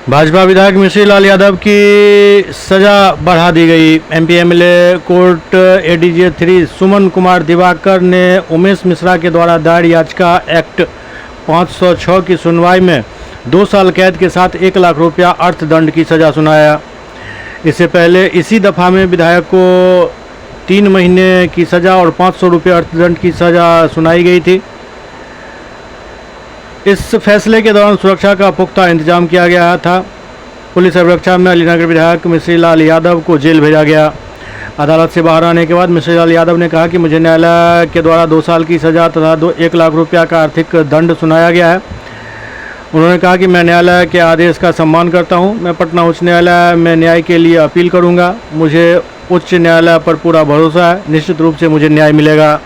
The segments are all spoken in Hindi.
भाजपा विधायक मिश्री लाल यादव की सजा बढ़ा दी गई। MP MLA court ADJ 3 Suman Kumar Diwakar ने उमेश मिश्रा के द्वारा दायर याचिका एक्ट 506 की सुनवाई में 2 साल कैद के साथ 1 लाख रुपया अर्थदंड की सजा सुनाया। इससे पहले इसी दफ़ा में विधायक को 3 महीने की सजा और 500 रुपये अर्थदंड की सजा सुनाई गई थी। इस फैसले के दौरान सुरक्षा का पुख्ता इंतजाम किया गया था। पुलिस अभिरक्षा में अलीनगर विधायक मिश्री लाल यादव को जेल भेजा गया। अदालत से बाहर आने के बाद मिश्री लाल यादव ने कहा कि मुझे न्यायालय के द्वारा 2 साल की सज़ा तथा 1 लाख रुपया का आर्थिक दंड सुनाया गया है। उन्होंने कहा कि मैं न्यायालय के आदेश का सम्मान करता हूं। मैं पटना उच्च न्यायालय में न्याय के लिए अपील करूंगा। मुझे उच्च न्यायालय पर पूरा भरोसा है। निश्चित रूप से मुझे न्याय मिलेगा।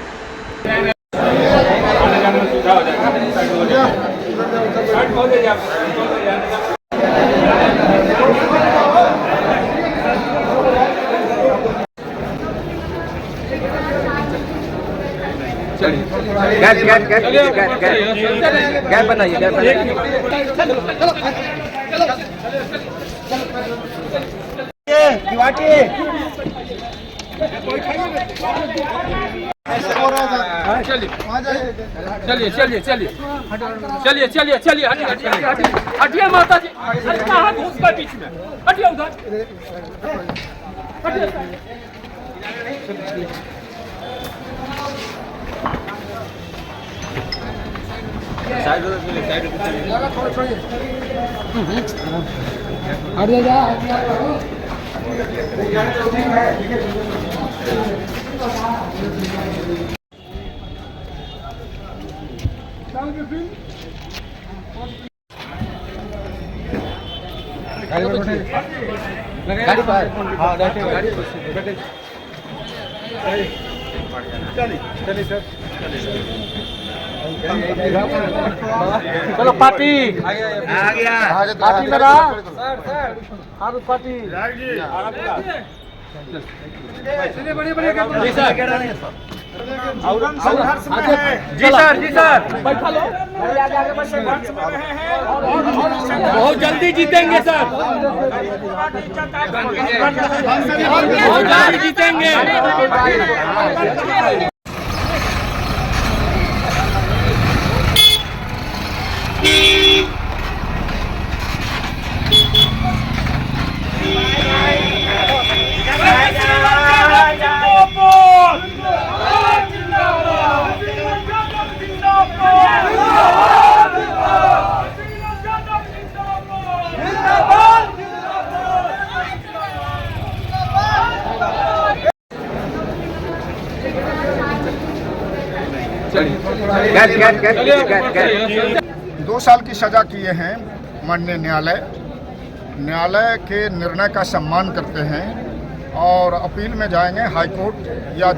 गैप बनाइए। चलिए हटिए माता जी। कहाँ घुस गए बीच में? हटिए उधर। गाड़ी पर हाँ गाड़ी चलिए सर। चलो पार्टी आ गया। पार्टी मेरा सर हाँ पार्टी जी सर बैठा लो। बहुत जल्दी जीतेंगे सर। बहुत जल्दी जीतेंगे। दो साल की सजा किए हैं माननीय न्यायालय के निर्णय का सम्मान करते हैं और अपील में जाएंगे। हाई कोर्ट या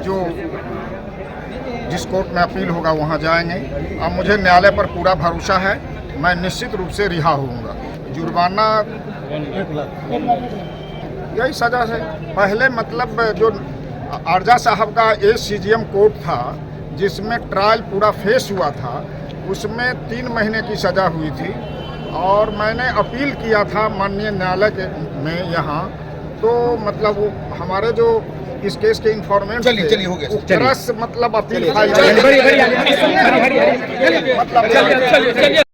जिस कोर्ट में अपील होगा वहां जाएंगे। अब मुझे न्यायालय पर पूरा भरोसा है। मैं निश्चित रूप से रिहा होऊंगा। जुर्माना यही सजा से पहले मतलब जो आरजा साहब का ACGM कोर्ट था जिसमें ट्रायल पूरा फेस हुआ था, उसमें 3 महीने की सज़ा हुई थी और मैंने अपील किया था माननीय न्यायालय में यहाँ। तो मतलब वो हमारे जो इस केस के इंफॉर्मेंट मतलब अपील फाइल